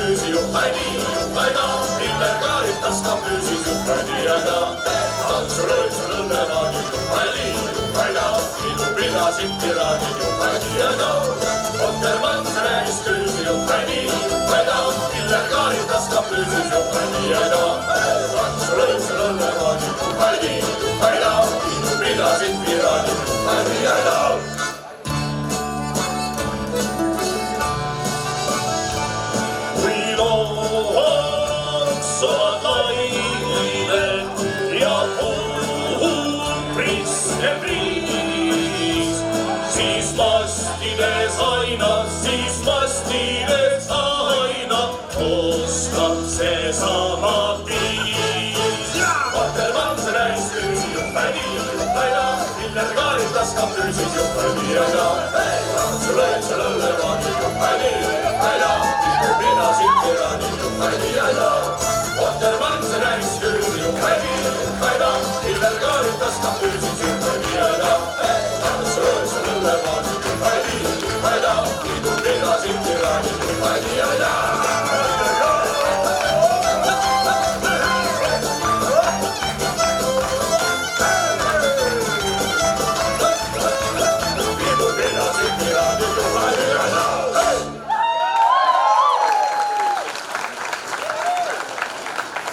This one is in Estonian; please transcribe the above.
püüsi juhani, juhana, mille kaaritas ta püüsis juhani jääda. Tantsurõõtsul õnnevaani juhani, juhana, minu pidasid tirani juhani jääda. Ottermann rääkis püüsi juhani, juhana, mille kaaritas ta püüsis juhani jääda. Tantsurõõtsul õnnevaani juhani, juhana, minu pidasid tirani juhani jääda. Siis mastides aina oskab seesama viis. Ottermann see näis püüsi juhani, juhana, miller kaaritas ka püüsis juhani jääda. Tantsurõõtsel õllevaani juhani, juhana, minu pidasid tirani juhani jääda. Ottermann see näis püüsi juhani, juhana, miller kaaritas ka